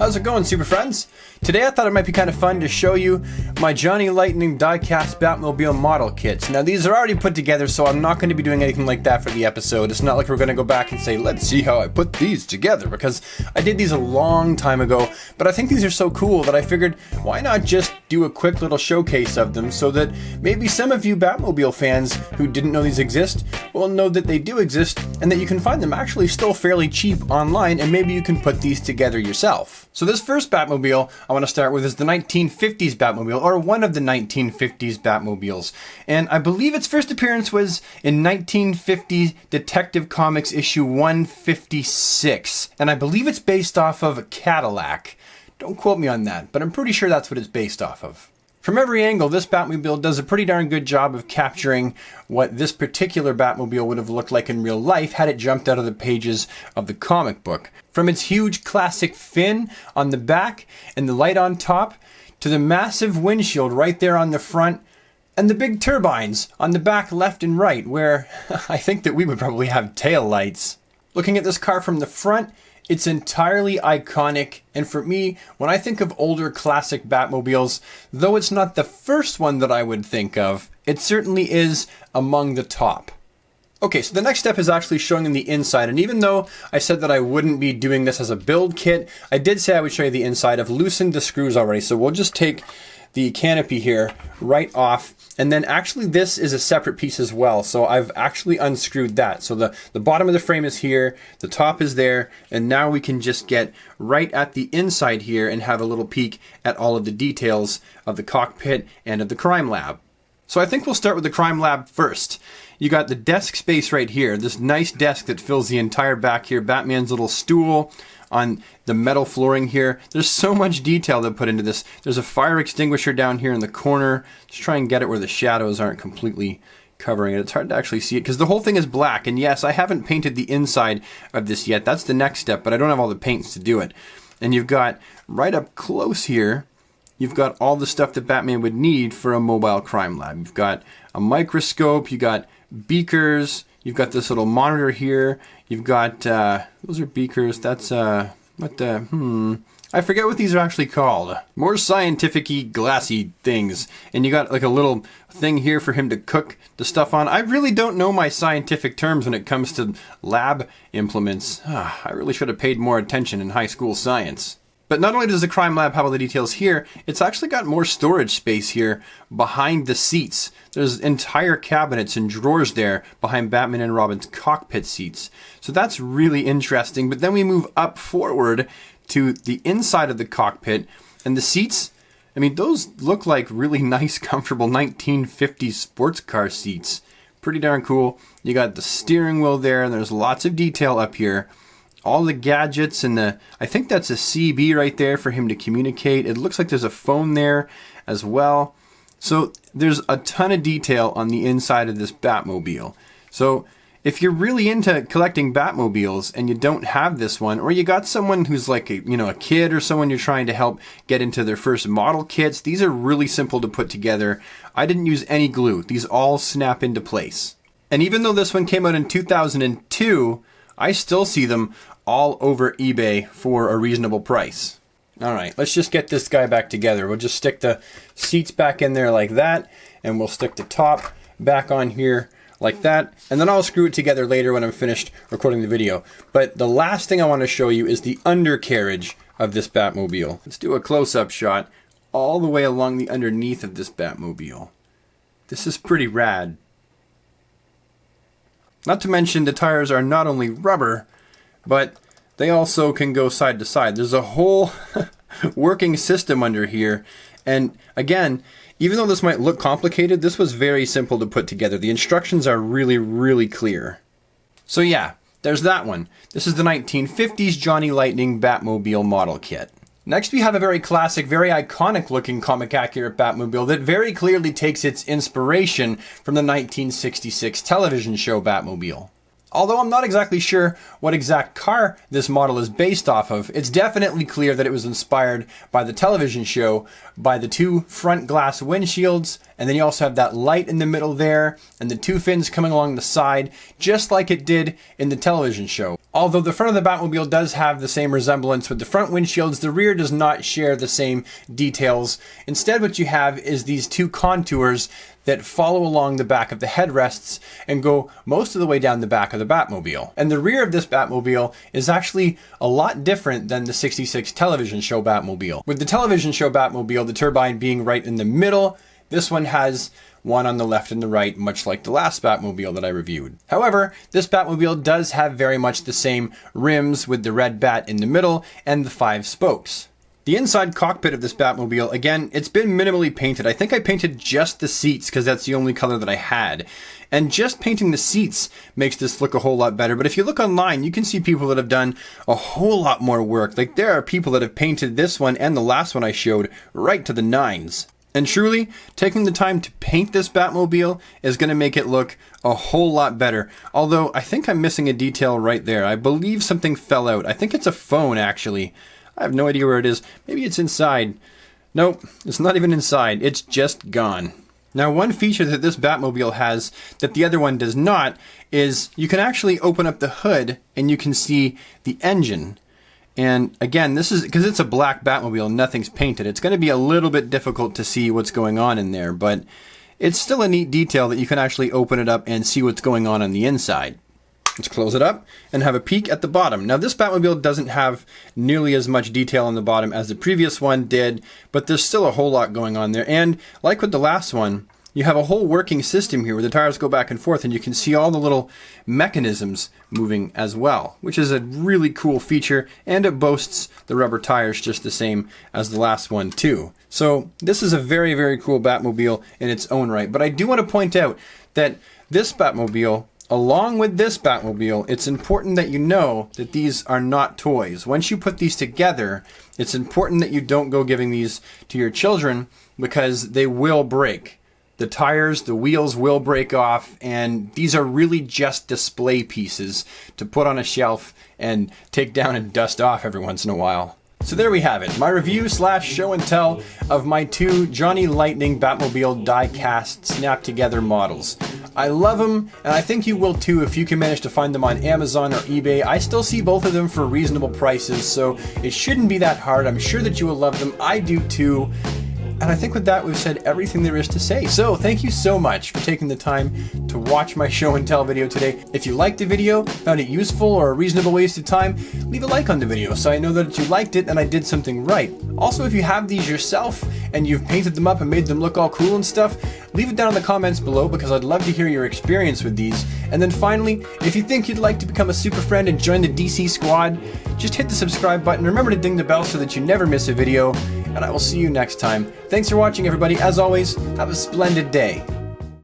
How's it going, super friends? Today I thought it might be kind of fun to show you my Johnny Lightning diecast Batmobile model kits. Now these are already put together, so I'm not going to be doing anything like that for the episode. It's not like we're going to go back and say, let's see how I put these together, because I did these a long time ago, but I think these are so cool that I figured, why not just do a quick little showcase of them so that maybe some of you Batmobile fans who didn't know these exist will know that they do exist and that you can find them actually still fairly cheap online, and maybe you can put these together yourself. So this first Batmobile I want to start with is the 1950s Batmobile, or one of the 1950s Batmobiles. And I believe its first appearance was in 1950 Detective Comics issue 156. And I believe it's based off of a Cadillac. Don't quote me on that, but I'm pretty sure that's what it's based off of. From every angle, this Batmobile does a pretty darn good job of capturing what this particular Batmobile would have looked like in real life had it jumped out of the pages of the comic book. From its huge classic fin on the back and the light on top, to the massive windshield right there on the front, and the big turbines on the back left and right, where I think that we would probably have tail lights. Looking at this car from the front, it's entirely iconic, and for me, when I think of older classic Batmobiles, though it's not the first one that I would think of, it certainly is among the top. Okay, so the next step is actually showing them the inside, and even though I said that I wouldn't be doing this as a build kit, I did say I would show you the inside. I've loosened the screws already, so we'll just take the canopy here right off, and then actually this is a separate piece as well, so I've actually unscrewed that. So the bottom of the frame is here, the top is there, and now we can just get right at the inside here and have a little peek at all of the details of the cockpit and of the crime lab. So I think we'll start with the crime lab first. You got the desk space right here, this nice desk that fills the entire back here, Batman's little stool on the metal flooring here. There's so much detail that put into this. There's a fire extinguisher down here in the corner. Just try and get it where the shadows aren't completely covering it. It's hard to actually see it because the whole thing is black. And yes, I haven't painted the inside of this yet. That's the next step, but I don't have all the paints to do it. And you've got right up close here, you've got all the stuff that Batman would need for a mobile crime lab. You've got a microscope, you got beakers, you've got this little monitor here, you've got, those are beakers, that's, I forget what these are actually called. More scientific-y, glassy things. And you got like a little thing here for him to cook the stuff on. I really don't know my scientific terms when it comes to lab implements. I really should have paid more attention in high school science. But not only does the crime lab have all the details here, it's actually got more storage space here behind the seats. There's entire cabinets and drawers there behind Batman and Robin's cockpit seats. So that's really interesting. But then we move up forward to the inside of the cockpit, and the seats, I mean, those look like really nice, comfortable 1950s sports car seats. Pretty darn cool. You got the steering wheel there, and there's lots of detail up here. All the gadgets and I think that's a CB right there for him to communicate. It looks like there's a phone there as well. So there's a ton of detail on the inside of this Batmobile. So if you're really into collecting Batmobiles and you don't have this one, or you got someone who's like a kid or someone you're trying to help get into their first model kits, these are really simple to put together. I didn't use any glue. These all snap into place. And even though this one came out in 2002, I still see them all over eBay for a reasonable price. Alright, let's just get this guy back together. We'll just stick the seats back in there like that, and we'll stick the top back on here like that, and then I'll screw it together later when I'm finished recording the video. But the last thing I want to show you is the undercarriage of this Batmobile. Let's do a close-up shot all the way along the underneath of this Batmobile. This is pretty rad. Not to mention the tires are not only rubber, but they also can go side to side. There's a whole working system under here. And again, even though this might look complicated, this was very simple to put together. The instructions are really, really clear. So yeah, there's that one. This is the 1950s Johnny Lightning Batmobile model kit. Next we have a very classic, very iconic looking comic accurate Batmobile that very clearly takes its inspiration from the 1966 television show Batmobile. Although I'm not exactly sure what exact car this model is based off of, it's definitely clear that it was inspired by the television show, by the two front glass windshields, and then you also have that light in the middle there, and the two fins coming along the side, just like it did in the television show. Although the front of the Batmobile does have the same resemblance with the front windshields, the rear does not share the same details. Instead, what you have is these two contours that follow along the back of the headrests and go most of the way down the back of the Batmobile. And the rear of this Batmobile is actually a lot different than the 66 television show Batmobile. With the television show Batmobile, the turbine being right in the middle, this one has one on the left and the right, much like the last Batmobile that I reviewed. However, this Batmobile does have very much the same rims with the red bat in the middle and the 5 spokes. The inside cockpit of this Batmobile, again, it's been minimally painted. I think I painted just the seats because that's the only color that I had. And just painting the seats makes this look a whole lot better. But if you look online, you can see people that have done a whole lot more work. Like, there are people that have painted this one and the last one I showed right to the nines. And truly, taking the time to paint this Batmobile is going to make it look a whole lot better. Although, I think I'm missing a detail right there. I believe something fell out. I think it's a phone, actually. I have no idea where it is. Maybe it's inside. Nope, it's not even inside. It's just gone. Now, one feature that this Batmobile has that the other one does not is you can actually open up the hood and you can see the engine. And again, this is because it's a black Batmobile and nothing's painted. It's going to be a little bit difficult to see what's going on in there, but it's still a neat detail that you can actually open it up and see what's going on the inside. Let's close it up and have a peek at the bottom. Now, this Batmobile doesn't have nearly as much detail on the bottom as the previous one did, but there's still a whole lot going on there. And like with the last one, you have a whole working system here where the tires go back and forth and you can see all the little mechanisms moving as well, which is a really cool feature, and it boasts the rubber tires just the same as the last one too. So this is a very, very cool Batmobile in its own right. But I do want to point out that this Batmobile, along with this Batmobile, it's important that you know that these are not toys. Once you put these together, it's important that you don't go giving these to your children because they will break. The tires, the wheels will break off, and these are really just display pieces to put on a shelf and take down and dust off every once in a while. So there we have it, my review / show and tell of my two Johnny Lightning Batmobile die-cast snap-together models. I love them, and I think you will too if you can manage to find them on Amazon or eBay. I still see both of them for reasonable prices, so it shouldn't be that hard. I'm sure that you will love them. I do too. And I think with that, we've said everything there is to say. So thank you so much for taking the time to watch my show and tell video today. If you liked the video, found it useful or a reasonable waste of time, leave a like on the video so I know that you liked it and I did something right. Also, if you have these yourself and you've painted them up and made them look all cool and stuff, leave it down in the comments below because I'd love to hear your experience with these. And then finally, if you think you'd like to become a super friend and join the DC squad, just hit the subscribe button. Remember to ding the bell so that you never miss a video. And I will see you next time. Thanks for watching, everybody. As always, have a splendid day.